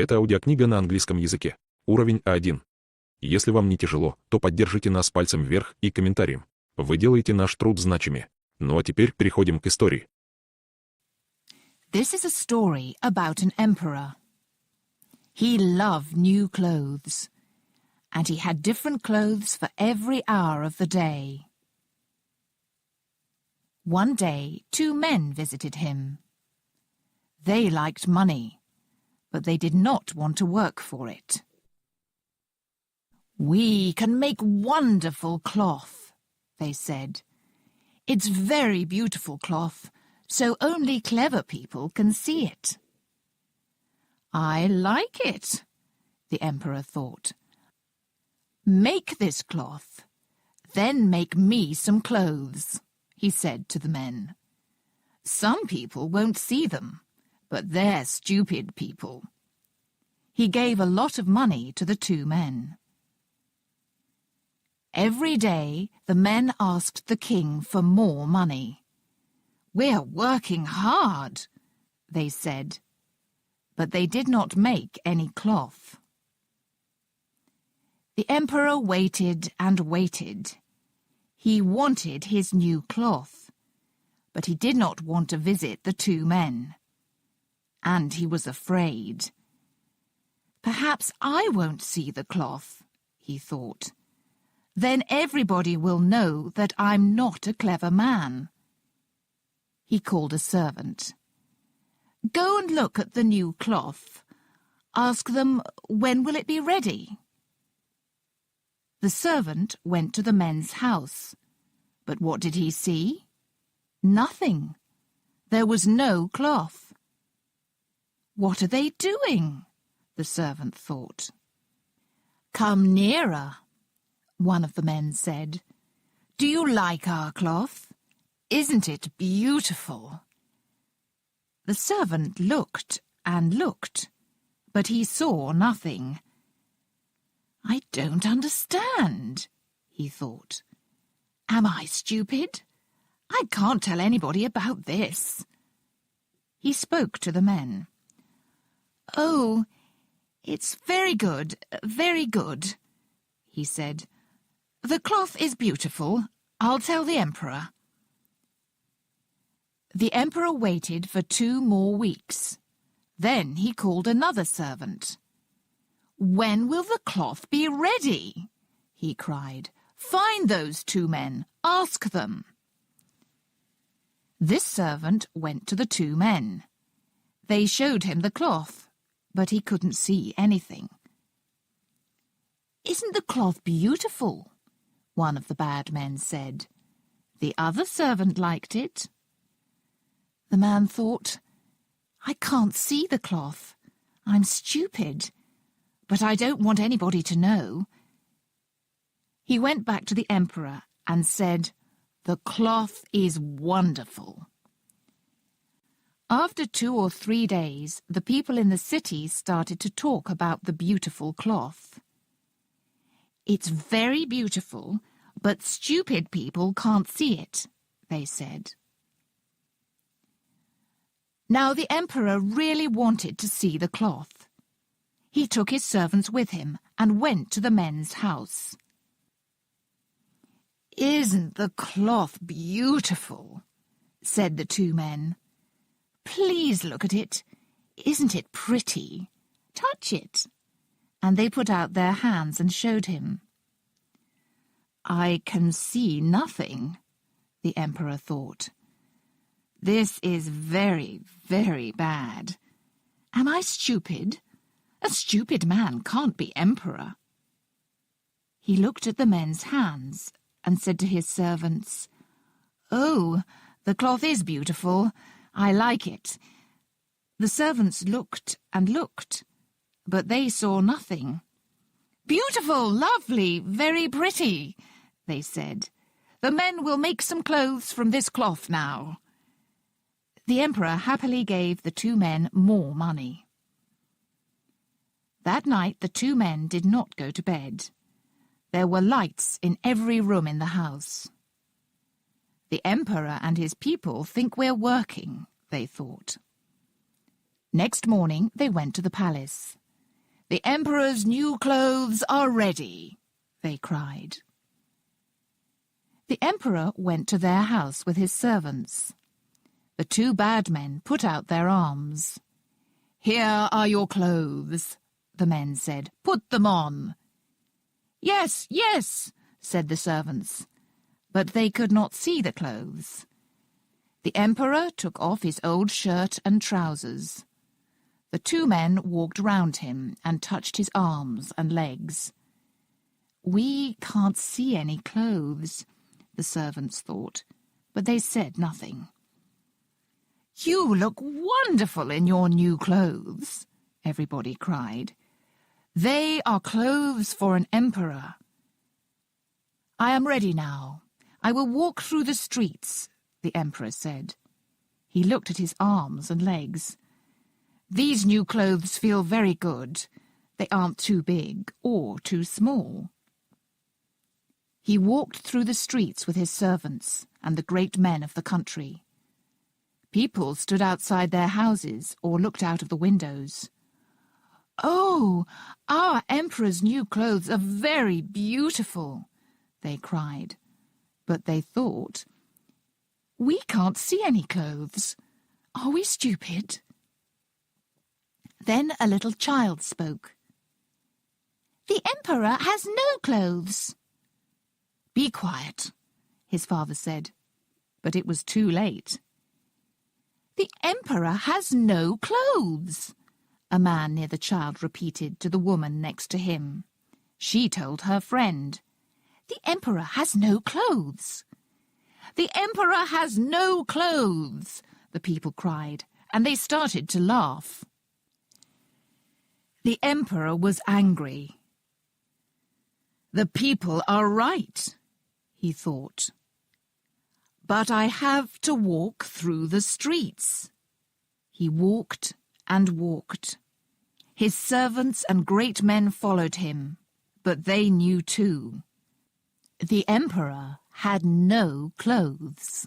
Это аудиокнига на английском языке. Уровень А1. Если вам не тяжело, то поддержите нас пальцем вверх и комментарием. Вы делаете наш труд значимее. Ну а теперь переходим к истории. This is a story about an emperor. He loved new clothes, and he had different clothes for every hour of the day. One day, two men visited him. They liked money, but they did not want to work for it. "We can make wonderful cloth," they said. "It's very beautiful cloth, so only clever people can see it." "I like it," the emperor thought. "Make this cloth, then make me some clothes," he said to the men. "Some people won't see them, but they're stupid people." He gave a lot of money to the two men. Every day, the men asked the king for more money. "We're working hard," they said, but they did not make any cloth. The emperor waited and waited. He wanted his new cloth, but he did not want to visit the two men. And he was afraid. "Perhaps I won't see the cloth," he thought. "Then everybody will know that I'm not a clever man." He called a servant. "Go and look at the new cloth. Ask them, when will it be ready?" The servant went to the men's house. But what did he see? Nothing. There was no cloth. "What are they doing?" the servant thought. "Come nearer," one of the men said. "Do you like our cloth? Isn't it beautiful?" The servant looked and looked, but he saw nothing. "I don't understand," he thought. "Am I stupid? I can't tell anybody about this." He spoke to the men. "Oh, it's very good, he said. "The cloth is beautiful. I'll tell the emperor." The emperor waited for 2 more weeks. Then he called another servant. "When will the cloth be ready?" he cried. "Find those 2 men. Ask them." This servant went to the 2 men. They showed him the cloth, but he couldn't see anything. "Isn't the cloth beautiful?" one of the bad men said. The other servant liked it. The man thought, "I can't see the cloth. I'm stupid, but I don't want anybody to know." He went back to the emperor and said, "The cloth is wonderful." After 2 or 3 days, the people in the city started to talk about the beautiful cloth. "It's very beautiful, but stupid people can't see it," they said. Now the emperor really wanted to see the cloth. He took his servants with him and went to the men's house. "Isn't the cloth beautiful?" said the 2 men. "Please look at it. Isn't it pretty? Touch it." And they put out their hands and showed him. "I can see nothing," the emperor thought. "This is very, very bad. Am I stupid? A stupid man can't be emperor." He looked at the men's hands and said to his servants, "Oh, the cloth is beautiful. I like it." The servants looked and looked, but they saw nothing. "Beautiful, lovely, very pretty," they said. "The men will make some clothes from this cloth now." The emperor happily gave the 2 men more money. That night the 2 men did not go to bed. There were lights in every room in the house. "The emperor and his people think we're working," they thought. Next morning they went to the palace. "The Emperor's new clothes are ready," they cried. The Emperor went to their house with his servants. The two bad men put out their arms. "Here are your clothes," the men said. "Put them on." "Yes, yes," said the servants, but they could not see the clothes. The Emperor took off his old shirt and trousers. The two men walked round him and touched his arms and legs. "We can't see any clothes," the servants thought, but they said nothing. "You look wonderful in your new clothes," everybody cried. "They are clothes for an emperor." "I am ready now. I will walk through the streets," the Emperor said. He looked at his arms and legs. "These new clothes feel very good. They aren't too big or too small." He walked through the streets with his servants and the great men of the country. People stood outside their houses or looked out of the windows. "Oh, our Emperor's new clothes are very beautiful," they cried. But they thought, "We can't see any clothes. Are we stupid?" Then a little child spoke. "The Emperor has no clothes." "Be quiet," his father said, but it was too late. "The Emperor has no clothes," a man near the child repeated to the woman next to him. She told her friend, "The Emperor has no clothes." "The Emperor has no clothes," the people cried, and they started to laugh. The Emperor was angry. "The people are right," he thought. "But I have to walk through the streets." He walked and walked. His servants and great men followed him, but they knew too. The Emperor had no clothes.